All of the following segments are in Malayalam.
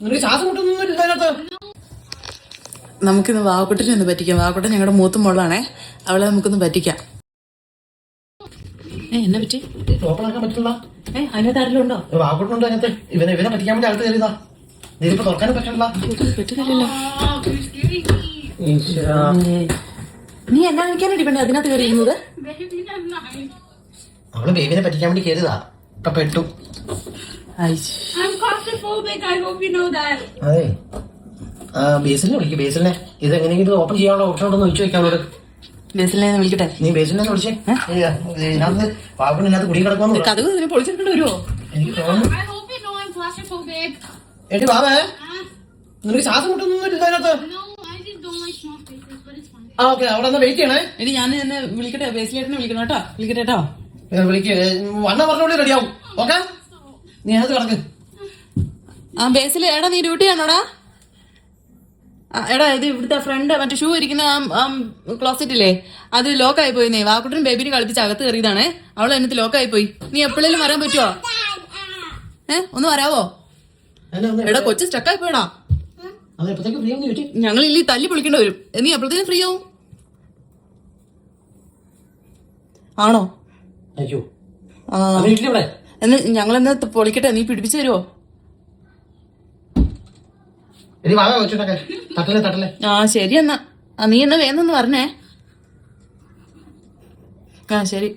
നിനക്ക് ശ്വാസം മുട്ടൊന്നും അതിനകത്ത്. നമുക്കിന്ന് വാവക്കുട്ടിനെ ഒന്ന് പറ്റിക്കാം. വാവക്കുട്ടൻ ഞങ്ങളുടെ മൂത്ത മോളാണേ, അവളെ നമുക്കൊന്ന് പറ്റിക്കാം. എന്നെ പറ്റി ഓപ്പണാക്കാൻ പറ്റില്ല. അതിനകത്ത് ആരെങ്കിലും ഉണ്ടോ? വാവക്കുട്ടുണ്ടോ അതിനകത്ത്? ഇവനെ പറ്റിക്കാൻ വേണ്ടി അടുത്ത് കയറിയതാ. ഇതിപ്പോ തുറക്കാനും പറ്റില്ല. പറ്റില്ലല്ലോ. നീ എന്നാ നിൽക്കാനടി പെണ്ണെ അതിനകത്ത് കയറിയിരുന്നത്? അവള് ബേബിനെ പറ്റിക്കാൻ വേണ്ടി കയറിയതാ. ഇപ്പൊ പെട്ടു. അതെ, ബേസിലിനെ വിളിക്കും. ബേസിലിനെ ഇത് എങ്ങനെയെങ്കിലും ഓപ്പൺ ചെയ്യാനുള്ള ഓപ്ഷൻ ഉണ്ടെന്ന് ചോദിച്ചു വെക്കാം അവളോട്. ബേസിലിനെ വിളിക്കട്ടെ. നീ ബേസിലിനെ വിളിച്ചേ. ഇതിനകത്ത് പാവപ്പിനകത്ത് കുടി കിടക്കുമെന്ന് കഥവ് ഇതിനെ പൊളിച്ചിട്ട് വരുമോ? എനിക്ക് തോന്നുന്നു. എടി ബാബേ, നിനക്ക് ശ്വാസം മുട്ടൊന്നും അതിനകത്ത്. ആ ഓക്കെ, അവിടെ ഒന്ന് വെയിറ്റ് ചെയ്യണേ. എടി ഞാൻ എന്നെ വിളിക്കട്ടെ, ബേസിലേട്ടനെ വിളിക്കണം കേട്ടോ. വിളിക്കട്ടെ കേട്ടോ. വിളിക്ക്. വണ്ണ പറഞ്ഞോളി റെഡിയാവും. ഓക്കെ, നീ അതിനകത്ത് കിടക്ക്. ആ ബേസിൽ എടാ നീ ഡ്യൂട്ടി ആണോടാ? എടാ ഇത് ഇവിടുത്തെ ഫ്രണ്ട് മറ്റേ ഷൂ ഇരിക്കുന്ന ക്ലോസറ്റില്ലേ, അത് ലോക്കായി പോയിന്നേ. വാക്കുട്ടനും ബേബിനെ കളിപ്പിച്ച് അകത്ത് കയറിയതാണേ. അവൾ എന്നിട്ട് ലോക്കായി പോയി. നീ എപ്പോഴേലും വരാൻ പറ്റുമോ? ഒന്ന് വരാവോ? എടാ കൊച്ചു സ്റ്റക്കായി പോയടാ. ഞങ്ങൾ ഇല്ലി തല്ലി പൊളിക്കേണ്ടി വരും. നീ എപ്പോഴത്തേനും ഫ്രീ ആവും? ആണോ? എന്ന് ഞങ്ങളെന്ന് പൊളിക്കട്ടെ, നീ പിടിപ്പിച്ചു തരുമോ? ആ ശരി എന്നാ. നീ എന്നാ വേന്നെന്ന് പറഞ്ഞേ. ആ ശരി.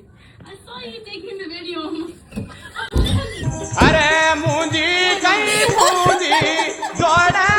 अरे मुंजी कहीं मुंजी जोड़ा